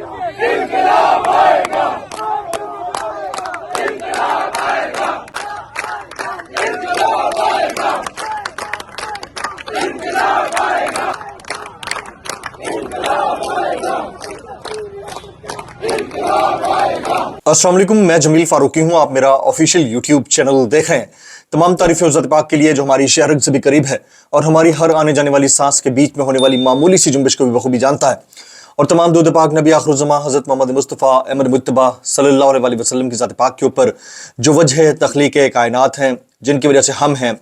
अस्सलाम वालेकुम, मैं जमील फारूकी हूँ। आप मेरा ऑफिशियल यूट्यूब चैनल देख रहे हैं। तमाम तारीफ़ें उस ज़ात पाक के लिए जो हमारी शहर से भी करीब है और हमारी हर आने जाने वाली सांस के बीच में होने वाली मामूली सी जुम्बिश को भी बखूबी जानता है। और तमाम दुरूद पाक नबी आखिरुज़्ज़मा हज़रत मोहम्मद मुस्तफ़ा अहमद मुज्तबा सल्लल्लाहु अलैहि वसल्लम की ज़ात पाक के ऊपर जो वजह तख्लीक़ कायनात हैं, जिनकी वजह से हम हैं,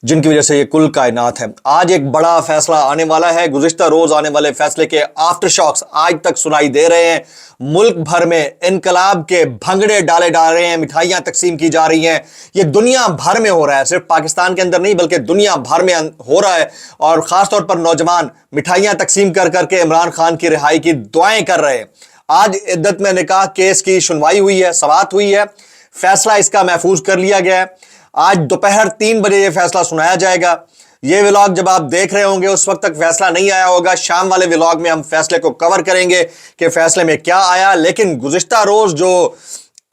जिनकी वजह से ये कुल कायनात है। आज एक बड़ा फैसला आने वाला है। गुज़िश्ता रोज़ आने वाले फैसले के आफ्टर शॉक्स आज तक सुनाई दे रहे हैं। मुल्क भर में इनकलाब के भंगड़े डाले जा रहे हैं, मिठाइयाँ तकसीम की जा रही हैं। ये दुनिया भर में हो रहा है, सिर्फ पाकिस्तान के अंदर नहीं बल्कि दुनिया भर में हो रहा है। और ख़ास तौर पर नौजवान मिठाइयाँ तकसीम कर करके इमरान खान की रिहाई की दुआएं कर रहे हैं। आज इद्दत में निकाह केस की सुनवाई हुई है, समाअत हुई है, फैसला इसका महफूज कर लिया गया है। आज दोपहर 3 बजे ये फैसला सुनाया जाएगा। ये व्लॉग जब आप देख रहे होंगे उस वक्त तक फैसला नहीं आया होगा। शाम वाले व्लॉग में हम फैसले को कवर करेंगे कि फैसले में क्या आया। लेकिन गुज़िश्ता रोज जो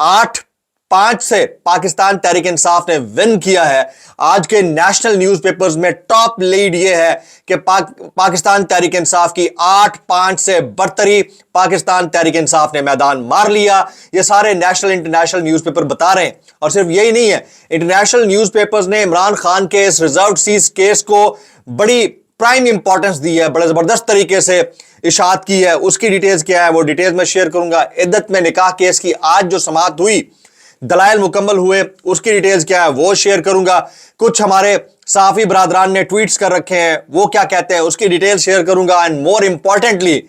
8-5 से पाकिस्तान तहरीक इंसाफ ने विन किया है, आज के नेशनल न्यूज़पेपर्स में टॉप लीड ये है कि पाकिस्तान तहरीक इंसाफ की 8-5 से बरतरी पाकिस्तान तहरीक इंसाफ ने मैदान मार लिया। ये सारे नेशनल इंटरनेशनल न्यूज़पेपर बता रहे हैं। और सिर्फ यही नहीं है, इंटरनेशनल न्यूज़पेपर्स ने इमरान खान के इस रिजर्व सीट केस को बड़ी प्राइम इंपॉर्टेंस दी है, बड़े जबरदस्त तरीके से इशाअत की है। उसकी डिटेल्स क्या है वो डिटेल्स में शेयर करूंगा। इद्दत में निकाह केस की आज जो समाअत हुई, दलाइल मुकम्मल हुए, उसकी डिटेल्स क्या है वो शेयर करूंगा। कुछ हमारे सहाफ़ी बरादरान ने ट्वीट्स कर रखे हैं, वो क्या कहते हैं उसकी डिटेल्स शेयर करूंगा। And more importantly,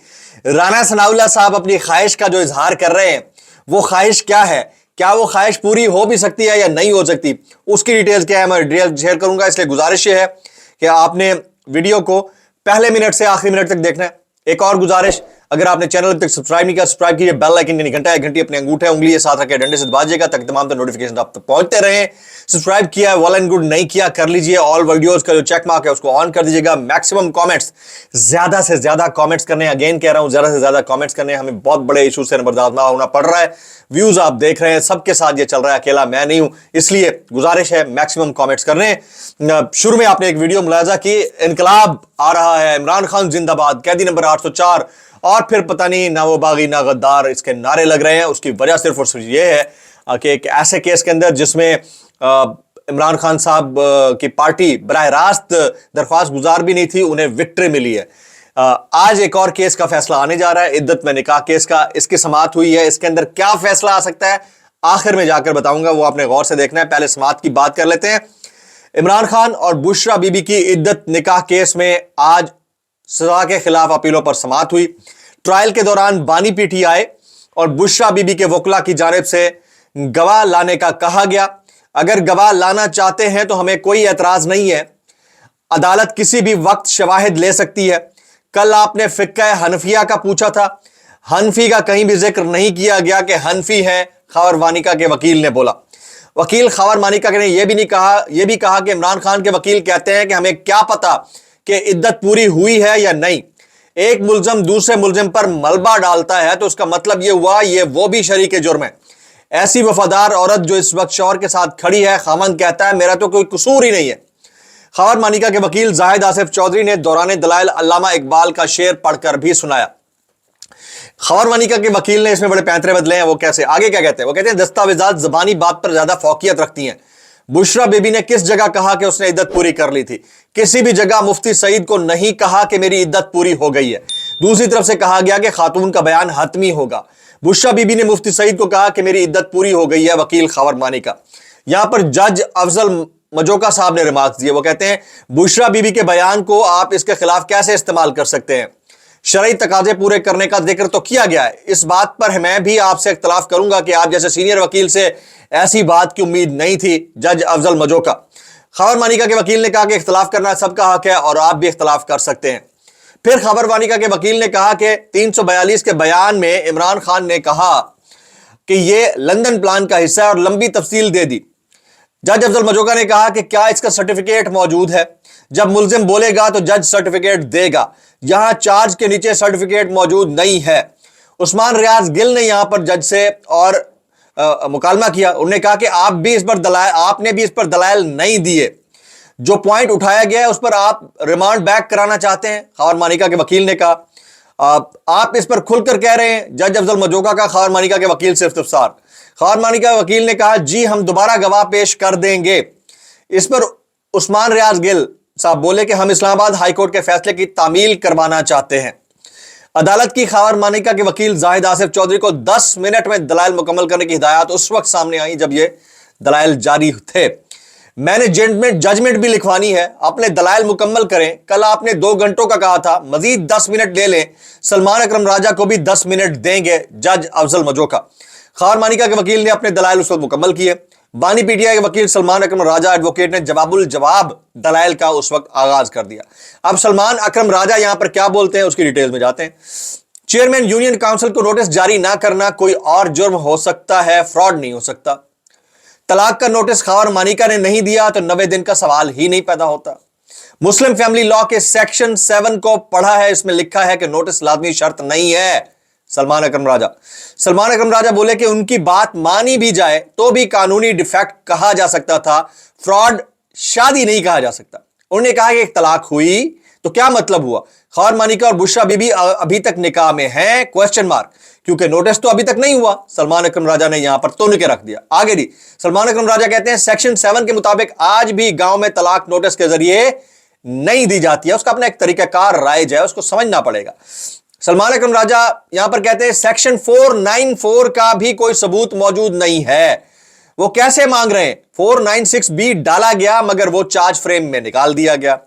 Rana Sanaullah साहब अपनी ख्वाहिश का जो इजहार कर रहे हैं, वो ख्वाहिश क्या है, क्या वो ख्वाहिश पूरी हो भी सकती है या नहीं हो सकती, उसकी डिटेल्स क्या है मैं डिटेल शेयर करूंगा। इसलिए गुजारिश है कि आपने वीडियो को पहले मिनट से आखिरी मिनट तक देखना है। एक और गुजारिश, अगर आपने चैनल तक सब्सक्राइब नहीं किया, सब्सक्राइब कीजिए, बेल आइकन यानी घंटा घंटी अपने अंगूठे उंगली साथ रखे डंडे से दबाइएगा ताकि तमाम तरह नोटिफिकेशन आप तक पहुंचते रहें। सब्सक्राइब किया है वेल एंड गुड, नहीं किया कर लीजिए। ऑल वीडियोस का जो चेक मार्क है उसको ऑन कर दीजिएगा। मैक्सिमम कमेंट्स, ज्यादा से ज्यादा कमेंट्स करने, अगेन कह रहा हूं ज्यादा से ज्यादा कमेंट्स करने। हमें बहुत बड़े इशू से नंबरदार होना पड़ रहा है। व्यूज आप देख रहे हैं, सबके साथ ये चल रहा है, अकेला मैं नहीं हूं, इसलिए गुजारिश है मैक्सिमम कमेंट्स करने। शुरू में आपने एक वीडियो मुलाजा की, इनकलाब आ रहा है, इमरान खान जिंदाबाद, कैदी नंबर 804, और फिर पता नहीं ना वो बागी ना गद्दार इसके नारे लग रहे हैं। उसकी वजह सिर्फ और सिर्फ ये है कि एक ऐसे केस के अंदर जिसमें इमरान खान साहब की पार्टी बराह रास्त दरख्वास्त गुजार भी नहीं थी, उन्हें विक्ट्री मिली है। आज एक और केस का फैसला आने जा रहा है, इद्दत में निकाह केस का। इसकी समाअत हुई है, इसके अंदर क्या फैसला आ सकता है आखिर में जाकर बताऊंगा, वो आपने गौर से देखना है। पहले समाअत की बात कर लेते हैं। इमरान खान और बुशरा बीबी की इद्दत निकाह केस में आज सजा के खिलाफ अपीलों पर समाअत हुई। ट्रायल के दौरान बानी पीटीआई और बुशरा बीबी के वकला की जानिब से गवाह लाने का कहा गया। अगर गवाह लाना चाहते हैं तो हमें कोई एतराज नहीं है, अदालत किसी भी वक्त शवाहिद ले सकती है। कल आपने फिक्का हनफिया का पूछा था, हनफी का कहीं भी जिक्र नहीं किया गया कि हनफी है, खबर वानिका के वकील ने बोला। वकील खबर वानिका ने यह भी कहा कि इमरान खान के वकील कहते हैं कि हमें क्या पता कि इद्दत पूरी हुई है या नहीं। एक मुल्ज़िम दूसरे मुल्ज़िम पर मलबा डालता है तो उसका मतलब यह हुआ ये वो भी शरीक जुर्म है। ऐसी वफादार औरत जो इस वक्त शौहर के साथ खड़ी है, खामन कहता है मेरा तो कोई कसूर ही नहीं है। खबर मानिका के वकील जाहिद आसिफ चौधरी ने दौरान दलाइल अल्लामा इकबाल का शेर पढ़कर भी सुनाया। खबर मानिका के वकील ने इसमें बड़े पैंतरे बदले हैं। वो कैसे, आगे क्या कहते हैं, वो कहते हैं दस्तावेजात ज़बानी बात पर ज्यादा फौकियत रखती हैं। बुशरा बीबी ने किस जगह कहा कि उसने इद्दत पूरी कर ली थी? किसी भी जगह मुफ्ती सईद को नहीं कहा कि मेरी इद्दत पूरी हो गई है। दूसरी तरफ से कहा गया कि खातून का बयान हतमी होगा। बुशरा बीबी ने मुफ्ती सईद को कहा कि मेरी इद्दत पूरी हो गई है। वकील खबर मानिका, यहां पर जज अफजल मजोका साहब ने रिमार्क्स दिए। वो कहते हैं बुशरा बीबी के बयान को आप इसके खिलाफ कैसे इस्तेमाल कर सकते हैं? शरई तकाजे पूरे करने का जिक्र तो किया गया है। इस बात पर मैं भी आपसे इख्तलाफ करूंगा कि आप जैसे सीनियर वकील से ऐसी बात की उम्मीद नहीं थी। जज अफजल मजोका। खबर मानिका के वकील ने कहा कि इख्तलाफ करना सबका हक है और आप भी इख्तलाफ कर सकते हैं। फिर खबर मानिका के वकील ने कहा कि 342 के बयान में इमरान खान ने कहा कि यह लंदन प्लान का हिस्सा है और लंबी तफसील दे दी। जज अफजल मजोका ने कहा कि क्या इसका सर्टिफिकेट मौजूद है? जब मुल्जिम बोलेगा तो जज सर्टिफिकेट देगा। यहां चार्ज के नीचे सर्टिफिकेट मौजूद नहीं है। उस्मान रियाज गिल ने यहां पर जज से और मुकालमा किया। उन्होंने कहा कि आपने भी इस पर दलाइल नहीं दिए, जो पॉइंट उठाया गया है उस पर आप रिमांड बैक कराना चाहते हैं। खबर मानिका के वकील ने कहा आप इस पर खुलकर कह रहे हैं। जज अफजल मजोका का खबर मानिका के वकील से इस्तफसार। खबर मानिका के वकील ने कहा जी हम दोबारा गवाह पेश कर देंगे। इस पर उस्मान रियाज गिल साहब बोले कि हम इस्लामाबाद हाईकोर्ट के फैसले की तामील करवाना चाहते हैं। अदालत की खबर मानिका के वकील जाहिद आसिफ चौधरी को 10 मिनट में दलाइल मुकम्मल करने की हिदायत उस वक्त सामने आई जब ये दलाइल जारी थे। मैंने जजमेंट भी लिखवानी है, अपने दलाइल मुकम्मल करें। कल आपने 2 घंटों का कहा था, मजीद 10 मिनट ले लें। सलमान अकरम राजा को भी 10 मिनट देंगे। जज अफजल मजोका। खबर मानिका के वकील ने अपने दलाइल उस वक्त मुकम्मल किए। बानी पीटीआई के वकील सलमान अकरम राजा एडवोकेट ने जवाबुल जवाब दलाइल का उस वक्त आगाज कर दिया। अब सलमान अकरम राजा यहां पर क्या बोलते हैं उसकी डिटेल में जाते हैं। चेयरमैन यूनियन काउंसिल को नोटिस जारी ना करना कोई और जुर्म हो सकता है, फ्रॉड नहीं हो सकता। तलाक का नोटिस खबर मानिका ने नहीं दिया तो 90 दिन का सवाल ही नहीं पैदा होता। मुस्लिम फैमिली लॉ के सेक्शन 7 को पढ़ा है, इसमें लिखा है कि नोटिस लाजमी शर्त नहीं है। सलमान अकरम राजा बोले कि उनकी बात मानी भी जाए तो भी कानूनी डिफेक्ट कहा जा सकता था, फ्रॉड शादी नहीं कहा जा सकता। उन्होंने कहा कि एक तलाक हुई तो क्या मतलब हुआ। खबर मानिका और बुशरा बीबी अभी तक निकाह में हैं, क्वेश्चन मार्क, क्योंकि नोटिस तो अभी तक नहीं हुआ। सलमान अकरम राजा ने यहां पर तोड़ के रख दिया। आगे जी सलमान अकरम राजा कहते हैं सेक्शन 7 के मुताबिक आज भी गांव में तलाक नोटिस के जरिए नहीं दी जाती है, उसका अपना एक तरीकाकार राइज है, उसको समझना पड़ेगा। सलमान अकरम राजा यहां पर कहते हैं सेक्शन 494 का भी कोई सबूत मौजूद नहीं है। वो कैसे मांग रहे हैं, 496B डाला गया मगर वो चार्ज फ्रेम में निकाल दिया गया।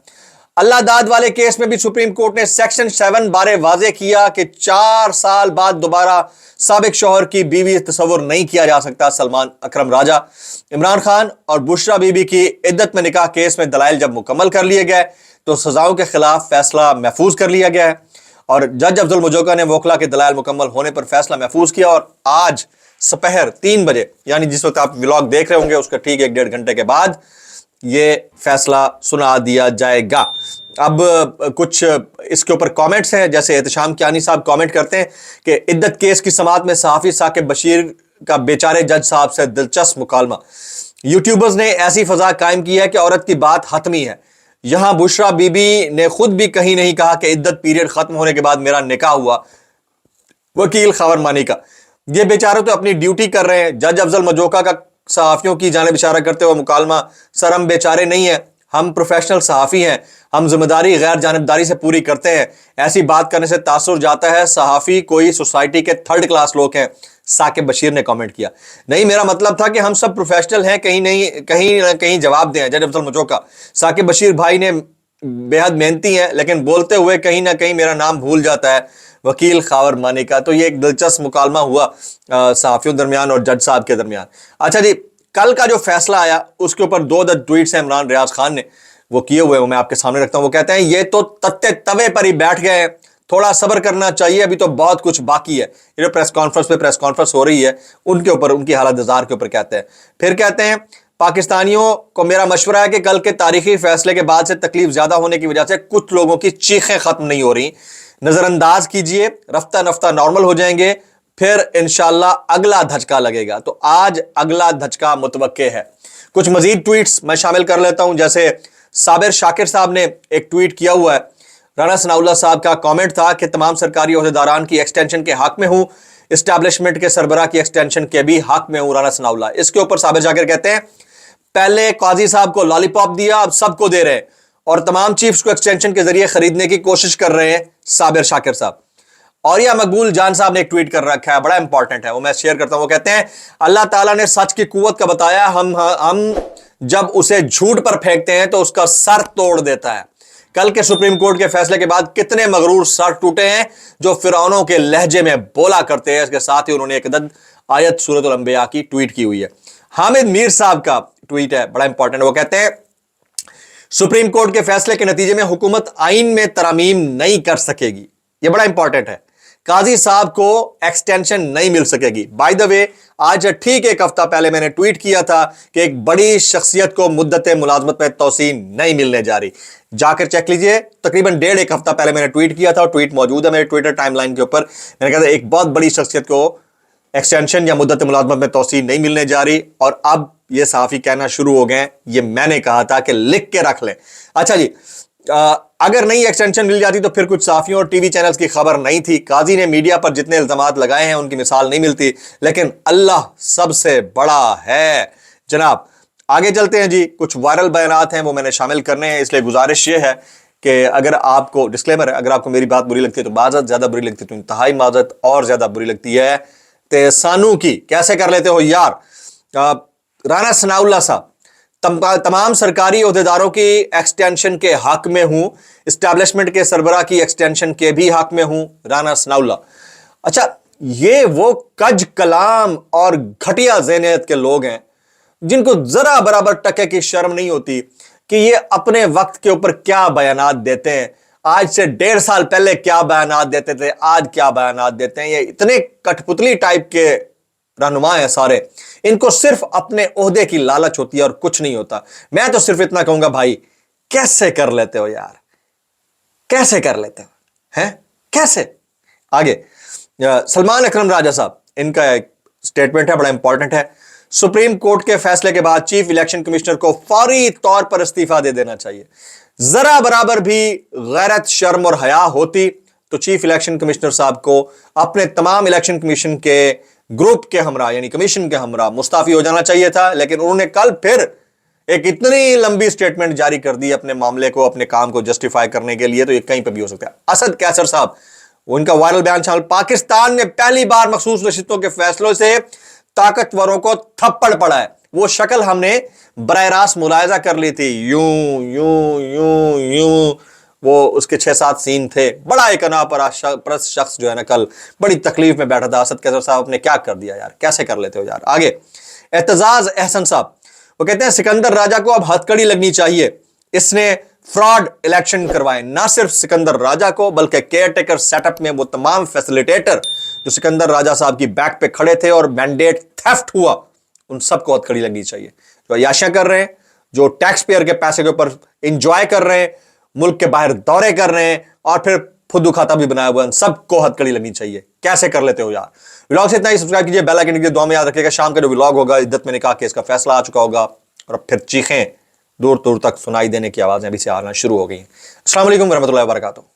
अल्लाह दाद वाले केस में भी सुप्रीम कोर्ट ने सेक्शन 7 बारे वाजे किया कि 4 साल बाद दोबारा साबिक शौहर की बीवी तस्वुर नहीं किया जा सकता। सलमान अकरम राजा। इमरान खान और बुशरा बीबी की इद्दत में निकाह केस में दलाइल जब मुकम्मल कर लिए गए तो सजाओं के खिलाफ फैसला महफूज कर लिया गया है और जज अफजल मजोका ने वोकला के दलाइल मुकम्मल होने पर फैसला महफूज किया और आज सपहर 3 बजे यानी जिस वक्त आप व्लॉग देख रहे होंगे उसका ठीक 1-1.5 घंटे के बाद ये फैसला सुना दिया जाएगा। अब कुछ इसके ऊपर कमेंट्स हैं, जैसे एहतशाम कियानी साहब कमेंट करते हैं कि इद्दत केस की समाअत में सहाफ़ी साकिब बशीर का बेचारे जज साहब से दिलचस्प मुकालमा। यूट्यूबर्स ने ऐसी फजा कायम की है कि औरत की बात हतमी है। यहां बुशरा बीबी ने खुद भी कहीं नहीं कहा कि इद्दत पीरियड खत्म होने के बाद मेरा निकाह हुआ। वकील खबर मानिका, ये बेचारे तो अपनी ड्यूटी कर रहे हैं। जज अफजल मजोका का सहाफियों की जानिब इशारा करते हुए मुकालमा, सर हम बेचारे नहीं हैं, हम प्रोफेशनल सहाफ़ी हैं, हम जिम्मेदारी गैर जानिबदारी से पूरी करते हैं। ऐसी बात करने से तासुर जाता है सहाफ़ी कोई सोसाइटी के 3rd क्लास लोग हैं। साकिब बशीर ने कमेंट किया, नहीं मेरा मतलब था कि हम सब प्रोफेशनल हैं, कहीं जवाब दें। जज अफजल मजोका, साकिब बशीर भाई ने बेहद मेहनती हैं लेकिन बोलते हुए कहीं ना कहीं मेरा नाम भूल जाता है। वकील खबर मानिका। तो ये एक दिलचस्प मुकालमा हुआ सहाफ़ियों दरमियान और जज साहब के दरमियान। अच्छा जी, कल का जो फैसला आया उसके ऊपर 2 ट्वीट्स हैं इमरान रियाज खान ने वो किए हुए, वो मैं आपके सामने रखता हूं। वो कहते हैं ये तो तत्ते तवे पर ही बैठ गए, थोड़ा सब्र करना चाहिए, अभी तो बहुत कुछ बाकी है। ये जो प्रेस कॉन्फ्रेंस हो रही है उनके ऊपर, उनकी हालत जार के ऊपर कहते हैं। फिर कहते हैं पाकिस्तानियों को मेरा मशवरा है कि कल के तारीखी फैसले के बाद से तकलीफ ज्यादा होने की वजह से कुछ लोगों की चीखें खत्म नहीं हो रही, नजरअंदाज कीजिए, रफ्ता रफ्ता नॉर्मल हो जाएंगे, फिर इंशाल्लाह अगला धचका लगेगा। तो आज अगला धचका मुतवक्के है। कुछ मजीद ट्वीट्स मैं शामिल कर लेता हूं, जैसे साबिर शाकिर साहब ने एक ट्वीट किया हुआ है। राना सनाउल्लाह साहब का कमेंट था कि तमाम सरकारी ओहदेदारान की एक्सटेंशन के हक में हूं, इस्टेब्लिशमेंट के सरबरा की एक्सटेंशन के भी हक में हूं। राना सनाउल्लाह। इसके ऊपर साबिर शाकिर कहते हैं पहले काजी साहब को लॉलीपॉप दिया, अब सबको दे रहे हैं और तमाम चीफ्स को एक्सटेंशन के जरिए खरीदने की कोशिश कर रहे हैं साबिर शाकिर साहब। और यह मकबूल जान साहब ने एक ट्वीट कर रखा है, बड़ा इंपॉर्टेंट है, वो मैं शेयर करता हूं। वो कहते हैं अल्लाह ताला ने सच की कुव्वत का बताया, हम जब उसे झूठ पर फेंकते हैं तो उसका सर तोड़ देता है। कल के सुप्रीम कोर्ट के फैसले के बाद कितने मगरूर सर टूटे हैं जो फिरौनों के लहजे में बोला करते हैं। इसके साथ ही उन्होंने एक अदद आयत सूरत अल अंबिया की ट्वीट की हुई है। हामिद मीर साहब का ट्वीट है, बड़ा इंपॉर्टेंट है। वो कहते हैं सुप्रीम कोर्ट के फैसले के नतीजे में हुकूमत आइन में तरमीम नहीं कर सकेगी। यह बड़ा इंपॉर्टेंट है। काजी साहब को एक्सटेंशन नहीं मिल सकेगी। बाय द वे, आज ठीक एक हफ्ता पहले मैंने ट्वीट किया था कि एक बड़ी शख्सियत को मुद्दत मुलाजमत में तोसी नहीं मिलने जा रही। जाकर चेक लीजिए, तकरीबन डेढ़ एक हफ्ता पहले मैंने ट्वीट किया था और ट्वीट मौजूद है मेरे ट्विटर टाइमलाइन के ऊपर। मैंने कहा था एक बहुत बड़ी शख्सियत को एक्सटेंशन या मुद्दत मुलाजमत में तोसी नहीं मिलने जा रही, और अब ये सहाफ़ी कहना शुरू हो गए ये मैंने कहा था कि लिख के रख लें। अच्छा जी, अगर नहीं एक्सटेंशन मिल जाती तो फिर कुछ सहाफ़ियों और टीवी चैनल्स की खबर नहीं थी। काजी ने मीडिया पर जितने इल्ज़ामात लगाए हैं उनकी मिसाल नहीं मिलती, लेकिन अल्लाह सबसे बड़ा है जनाब। आगे चलते हैं जी, कुछ वायरल बयानात हैं वो मैंने शामिल करने हैं, इसलिए गुजारिश ये है कि अगर आपको, डिस्क्लेमर है, अगर आपको मेरी बात बुरी लगती है तो माज़रत, ज़्यादा बुरी लगती है तो इंतहाई माज़रत, और ज़्यादा बुरी लगती है ते सानू की। कैसे कर लेते हो यार। राना सनाउल्लाह साहब, तमाम सरकारी ओहदेदारों की एक्सटेंशन के हक में हूं, इस्टेब्लिशमेंट के सरबराह की एक्सटेंशन के भी हक में हूं, राना सनाउल्लाह। अच्छा, ये वो कज कलाम और घटिया ज़हनियत के लोग हैं जिनको जरा बराबर टके की शर्म नहीं होती कि ये अपने वक्त के ऊपर क्या बयानात देते हैं। आज से 1.5 साल पहले क्या बयानात देते थे, आज क्या बयानात देते हैं। ये इतने कठपुतली टाइप के रहनुमा है सारे, इनको सिर्फ अपने ओहदे की लालच होती है और कुछ नहीं होता। मैं तो सिर्फ इतना कहूंगा, भाई कैसे कर लेते हो यार, कैसे कर लेते हो, हैं कैसे। आगे सलमान अकरम राजा साहब, इनका एक स्टेटमेंट है, बड़ा इंपॉर्टेंट है। सुप्रीम कोर्ट के फैसले के बाद चीफ इलेक्शन कमिश्नर को फौरी तौर पर इस्तीफा दे देना चाहिए। जरा बराबर भी गैरत, शर्म और हया होती तो चीफ इलेक्शन कमिश्नर साहब को अपने तमाम इलेक्शन कमीशन के ग्रुप के हमरा, यानी कमीशन के हमरा, मुस्ताफी हो जाना चाहिए था। लेकिन उन्होंने कल फिर एक इतनी लंबी स्टेटमेंट जारी कर दी अपने मामले को, अपने काम को जस्टिफाई करने के लिए, तो ये कहीं पर भी हो सकता है। असद कैसर साहब, उनका वायरल बयान शामिल, पाकिस्तान में पहली बार मखसूस नशिस्तों के फैसलों से ताकतवरों को थप्पड़ पड़ा है। वो शक्ल हमने बराह रास्त मुलायजा कर ली थी, यूं यूं यूं यूं, वो उसके 6-7 सीन थे। बड़ा एक अनापरस्त शख्स जो है ना, कल बड़ी तकलीफ में बैठा था। असद कैसर साहब ने क्या कर दिया यार, कैसे कर लेते हो यार। आगे एतजाज अहसन साहब, वो कहते हैं सिकंदर राजा को अब हथकड़ी लगनी चाहिए, इसने फ्रॉड इलेक्शन करवाए। ना सिर्फ सिकंदर राजा को बल्कि केयरटेकर सेटअप में वो तमाम फैसिलिटेटर जो सिकंदर राजा साहब की बैक पे खड़े थे और मैंडेट थेफ्ट हुआ, उन सबको हथकड़ी लगनी चाहिए। जो अयाशियां कर रहे हैं, जो टैक्स पेयर के पैसे के ऊपर इंजॉय कर रहे हैं, मुल्क के बाहर दौरे कर रहे हैं और फिर फुद्दू खाता भी बनाया हुआ है, सबको हथकड़ी लगनी चाहिए। कैसे कर लेते हो यार। व्लॉग से इतना ही, सब्सक्राइब कीजिए, बेल आइकन दुआ में याद रखिएगा। शाम का जो व्लॉग होगा, इद्दत में निकाह केस का फैसला आ चुका होगा और फिर चीखें दूर दूर तक सुनाई देने की आवाजें अभी से आना शुरू हो गई हैं। अस्सलाम वालेकुम वरहमतुल्लाहि वबरकातुहू।